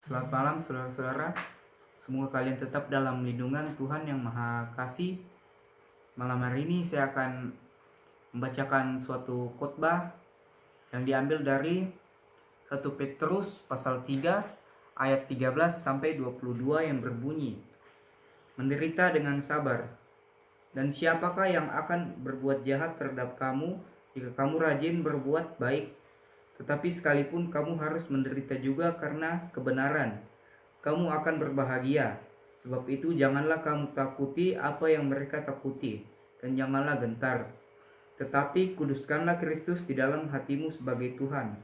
Selamat malam saudara-saudara. Semoga kalian tetap dalam lindungan Tuhan yang Maha Kasih. Malam hari ini saya akan membacakan suatu khotbah yang diambil dari 1 Petrus pasal 3 ayat 13 sampai 22 yang berbunyi, menderita dengan sabar. Dan siapakah yang akan berbuat jahat terhadap kamu jika kamu rajin berbuat baik? Tetapi sekalipun kamu harus menderita juga karena kebenaran, kamu akan berbahagia. Sebab itu janganlah kamu takuti apa yang mereka takuti, dan janganlah gentar. Tetapi kuduskanlah Kristus di dalam hatimu sebagai Tuhan,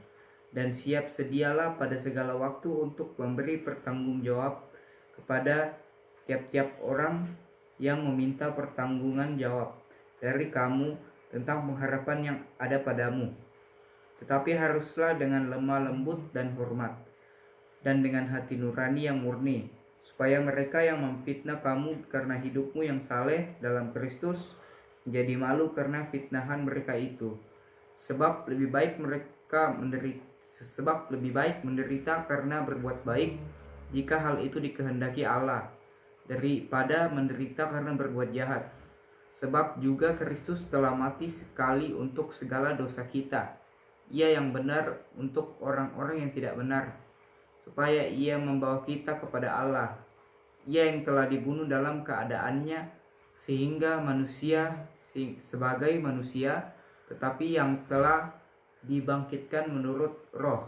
dan siap sedialah pada segala waktu untuk memberi pertanggungjawab kepada tiap-tiap orang yang meminta pertanggungan jawab dari kamu tentang pengharapan yang ada padamu. Tetapi haruslah dengan lemah lembut dan hormat, dan dengan hati nurani yang murni, supaya mereka yang memfitnah kamu karena hidupmu yang saleh dalam Kristus menjadi malu karena fitnahan mereka itu. Sebab lebih baik menderita karena berbuat baik, jika hal itu dikehendaki Allah, daripada menderita karena berbuat jahat. Sebab juga Kristus telah mati sekali untuk segala dosa kita, Ia yang benar untuk orang-orang yang tidak benar, supaya Ia membawa kita kepada Allah. Ia yang telah dibunuh dalam keadaannya sehingga sebagai manusia, tetapi yang telah dibangkitkan menurut roh.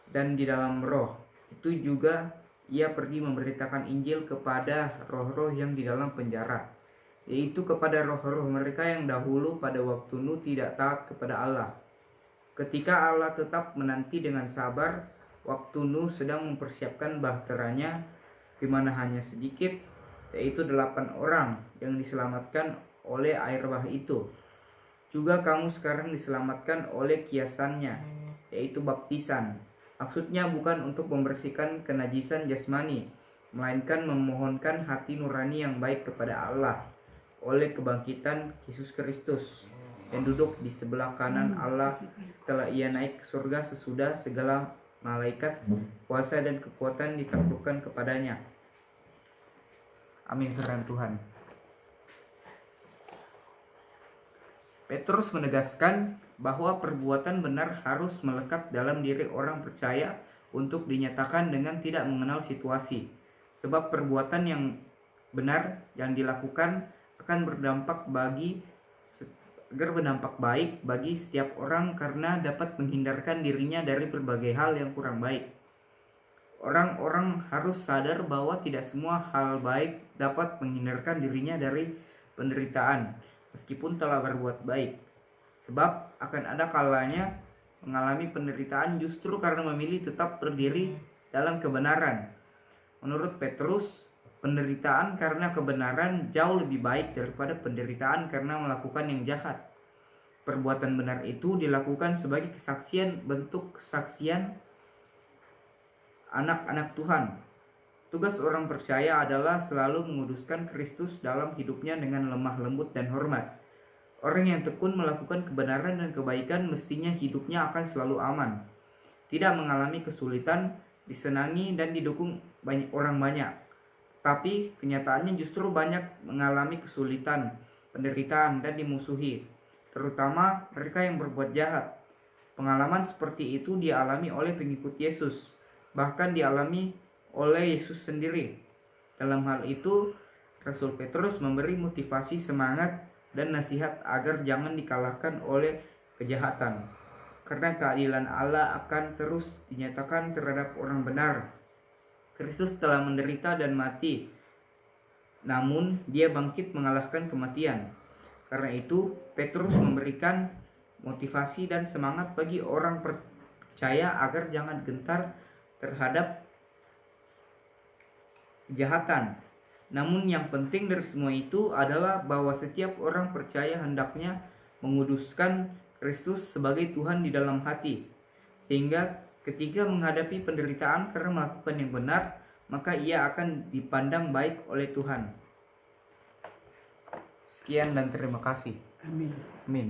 Dan di dalam roh itu juga Ia pergi memberitakan Injil kepada roh-roh yang di dalam penjara, yaitu kepada roh-roh mereka yang dahulu pada waktu Nuh tidak taat kepada Allah. Ketika Allah tetap menanti dengan sabar waktu Nuh sedang mempersiapkan bahteranya, di mana hanya sedikit, yaitu 8 orang yang diselamatkan oleh air bah itu. Juga kamu sekarang diselamatkan oleh kiasannya, yaitu baptisan. Maksudnya bukan untuk membersihkan kenajisan jasmani, melainkan memohonkan hati nurani yang baik kepada Allah oleh kebangkitan Yesus Kristus yang duduk di sebelah kanan Allah setelah Ia naik ke surga sesudah segala malaikat, kuasa dan kekuatan ditaklukkan kepadanya. Amin. Firman Tuhan. Petrus menegaskan bahwa perbuatan benar harus melekat dalam diri orang percaya untuk dinyatakan dengan tidak mengenal situasi. Sebab perbuatan yang benar yang dilakukan akan berdampak baik bagi setiap orang karena dapat menghindarkan dirinya dari berbagai hal yang kurang baik. Orang-orang harus sadar bahwa tidak semua hal baik dapat menghindarkan dirinya dari penderitaan meskipun telah berbuat baik. Sebab akan ada kalanya mengalami penderitaan justru karena memilih tetap berdiri dalam kebenaran. Menurut Petrus, penderitaan karena kebenaran jauh lebih baik daripada penderitaan karena melakukan yang jahat. Perbuatan benar itu dilakukan sebagai bentuk kesaksian anak-anak Tuhan. Tugas orang percaya adalah selalu menguduskan Kristus dalam hidupnya dengan lemah lembut dan hormat. Orang yang tekun melakukan kebenaran dan kebaikan mestinya hidupnya akan selalu aman, tidak mengalami kesulitan, disenangi dan didukung orang banyak. Tapi kenyataannya justru banyak mengalami kesulitan, penderitaan, dan dimusuhi, terutama mereka yang berbuat jahat. Pengalaman seperti itu dialami oleh pengikut Yesus, bahkan dialami oleh Yesus sendiri. Dalam hal itu, Rasul Petrus memberi motivasi semangat dan nasihat agar jangan dikalahkan oleh kejahatan, karena keadilan Allah akan terus dinyatakan terhadap orang benar. Kristus telah menderita dan mati, namun Dia bangkit mengalahkan kematian. Karena itu, Petrus memberikan motivasi dan semangat bagi orang percaya agar jangan gentar terhadap kejahatan. Namun yang penting dari semua itu adalah bahwa setiap orang percaya hendaknya menguduskan Kristus sebagai Tuhan di dalam hati, sehingga ketika menghadapi penderitaan karena melakukan yang benar, maka ia akan dipandang baik oleh Tuhan. Sekian dan terima kasih. Amin. Amin.